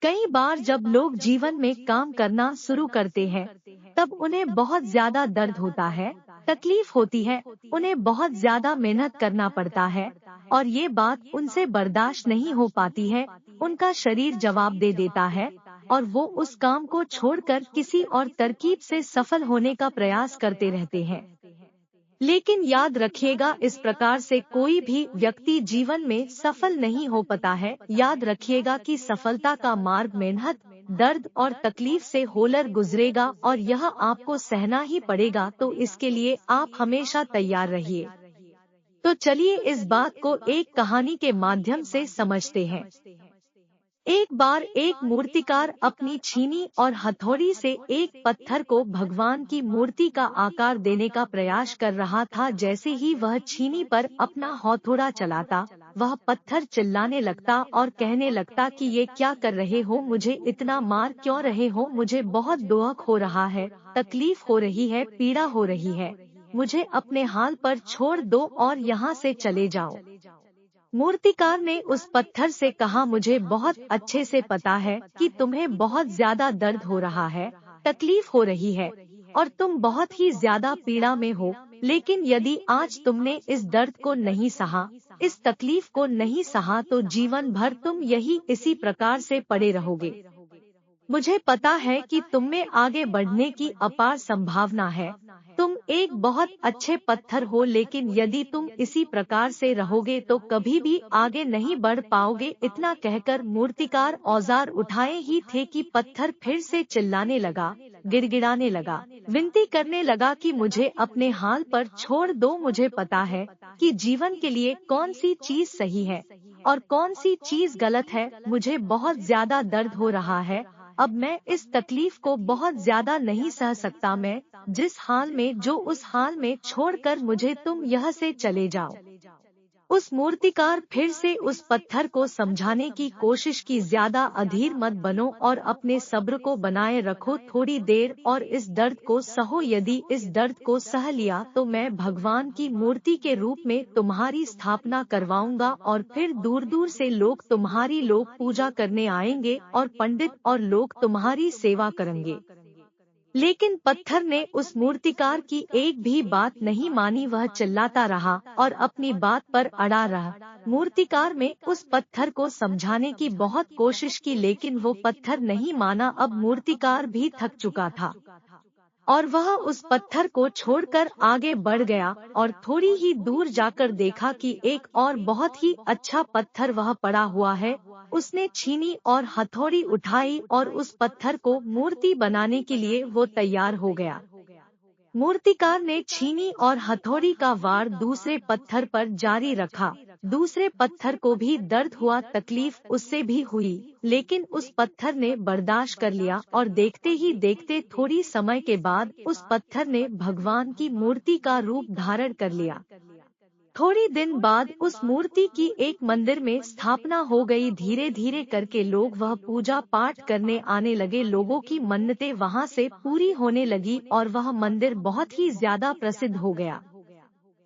कई बार जब लोग जीवन में काम करना शुरू करते हैं, तब उन्हें बहुत ज्यादा दर्द होता है, तकलीफ होती है, उन्हें बहुत ज्यादा मेहनत करना पड़ता है और ये बात उनसे बर्दाश्त नहीं हो पाती है। उनका शरीर जवाब दे देता है और वो उस काम को छोड़कर किसी और तरकीब से सफल होने का प्रयास करते रहते हैं। लेकिन याद रखिएगा, इस प्रकार से कोई भी व्यक्ति जीवन में सफल नहीं हो पाता है। याद रखिएगा कि सफलता का मार्ग मेहनत, दर्द और तकलीफ से होकर गुजरेगा और यह आपको सहना ही पड़ेगा, तो इसके लिए आप हमेशा तैयार रहिए। तो चलिए इस बात को एक कहानी के माध्यम से समझते हैं। एक बार एक मूर्तिकार अपनी छीनी और हथौड़ी से एक पत्थर को भगवान की मूर्ति का आकार देने का प्रयास कर रहा था। जैसे ही वह छीनी पर अपना हथौड़ा चलाता, वह पत्थर चिल्लाने लगता और कहने लगता कि ये क्या कर रहे हो, मुझे इतना मार क्यों रहे हो, मुझे बहुत दुख हो रहा है, तकलीफ हो रही है, पीड़ा हो रही है, मुझे अपने हाल पर छोड़ दो और यहाँ से चले जाओ। मूर्तिकार ने उस पत्थर से कहा, मुझे बहुत अच्छे से पता है कि तुम्हें बहुत ज्यादा दर्द हो रहा है, तकलीफ हो रही है और तुम बहुत ही ज्यादा पीड़ा में हो, लेकिन यदि आज तुमने इस दर्द को नहीं सहा, इस तकलीफ को नहीं सहा, तो जीवन भर तुम यही इसी प्रकार से पड़े रहोगे। मुझे पता है कि तुम में आगे बढ़ने की अपार संभावना है, तुम एक बहुत अच्छे पत्थर हो, लेकिन यदि तुम इसी प्रकार से रहोगे तो कभी भी आगे नहीं बढ़ पाओगे। इतना कहकर मूर्तिकार औजार उठाए ही थे कि पत्थर फिर से चिल्लाने लगा, गिड़गिड़ाने लगा, विनती करने लगा कि मुझे अपने हाल पर छोड़ दो। मुझे पता है कि जीवन के लिए कौन सी चीज सही है और कौन सी चीज गलत है। मुझे बहुत ज्यादा दर्द हो रहा है, अब मैं इस तकलीफ को बहुत ज्यादा नहीं सह सकता। मैं जिस हाल में जो उस हाल में छोड़कर मुझे तुम यहाँ से चले जाओ। उस मूर्तिकार फिर से उस पत्थर को समझाने की कोशिश की, ज्यादा अधीर मत बनो और अपने सब्र को बनाए रखो, थोड़ी देर और इस दर्द को सहो। यदि इस दर्द को सह लिया तो मैं भगवान की मूर्ति के रूप में तुम्हारी स्थापना करवाऊंगा और फिर दूर दूर से लोग तुम्हारी पूजा करने आएंगे और पंडित और लोग तुम्हारी सेवा करेंगे। लेकिन पत्थर ने उस मूर्तिकार की एक भी बात नहीं मानी, वह चिल्लाता रहा और अपनी बात पर अड़ा रहा। मूर्तिकार में उस पत्थर को समझाने की बहुत कोशिश की, लेकिन वो पत्थर नहीं माना। अब मूर्तिकार भी थक चुका था और वह उस पत्थर को छोड़कर आगे बढ़ गया और थोड़ी ही दूर जाकर देखा कि एक और बहुत ही अच्छा पत्थर वह पड़ा हुआ है। उसने छीनी और हथौड़ी उठाई और उस पत्थर को मूर्ति बनाने के लिए वो तैयार हो गया। मूर्तिकार ने छीनी और हथौड़ी का वार दूसरे पत्थर पर जारी रखा। दूसरे पत्थर को भी दर्द हुआ, तकलीफ उससे भी हुई, लेकिन उस पत्थर ने बर्दाश्त कर लिया और देखते ही देखते थोड़ी समय के बाद उस पत्थर ने भगवान की मूर्ति का रूप धारण कर लिया। थोड़ी दिन बाद उस मूर्ति की एक मंदिर में स्थापना हो गई। धीरे धीरे करके लोग वह पूजा पाठ करने आने लगे, लोगों की मन्नतें वहां से पूरी होने लगी और वह मंदिर बहुत ही ज्यादा प्रसिद्ध हो गया।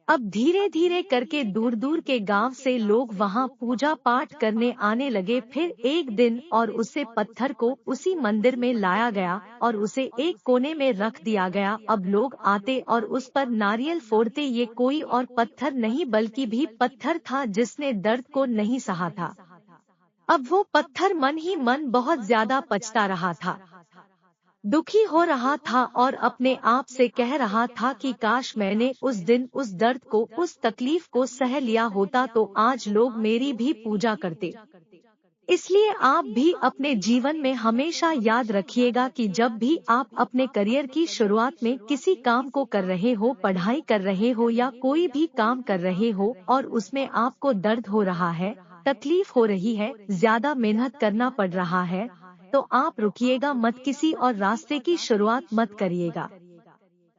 अब धीरे धीरे करके दूर दूर के गांव से लोग वहां पूजा पाठ करने आने लगे। फिर एक दिन और उसे पत्थर को उसी मंदिर में लाया गया और उसे एक कोने में रख दिया गया। अब लोग आते और उस पर नारियल फोड़ते। ये कोई और पत्थर नहीं बल्कि भी पत्थर था जिसने दर्द को नहीं सहा था। अब वो पत्थर मन ही मन बहुत ज्यादा पछता रहा था, दुखी हो रहा था और अपने आप से कह रहा था कि काश मैंने उस दिन उस दर्द को, उस तकलीफ को सह लिया होता तो आज लोग मेरी भी पूजा करते। इसलिए आप भी अपने जीवन में हमेशा याद रखिएगा कि जब भी आप अपने करियर की शुरुआत में किसी काम को कर रहे हो, पढ़ाई कर रहे हो या कोई भी काम कर रहे हो और उसमें आपको दर्द हो रहा है, तकलीफ हो रही है, ज्यादा मेहनत करना पड़ रहा है, तो आप रुकिएगा मत, किसी और रास्ते की शुरुआत मत करिएगा,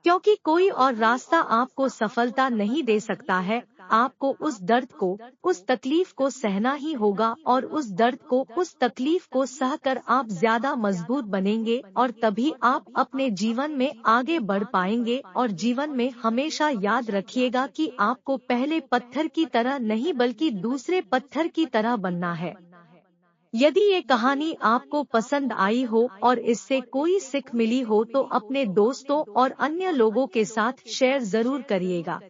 क्योंकि कोई और रास्ता आपको सफलता नहीं दे सकता है। आपको उस दर्द को, उस तकलीफ को सहना ही होगा और उस दर्द को, उस तकलीफ को सहकर आप ज्यादा मजबूत बनेंगे और तभी आप अपने जीवन में आगे बढ़ पाएंगे। और जीवन में हमेशा याद रखिएगा कि आपको पहले पत्थर की तरह नहीं बल्कि दूसरे पत्थर की तरह बनना है। यदि ये कहानी आपको पसंद आई हो और इससे कोई सीख मिली हो तो अपने दोस्तों और अन्य लोगों के साथ शेयर जरूर करिएगा।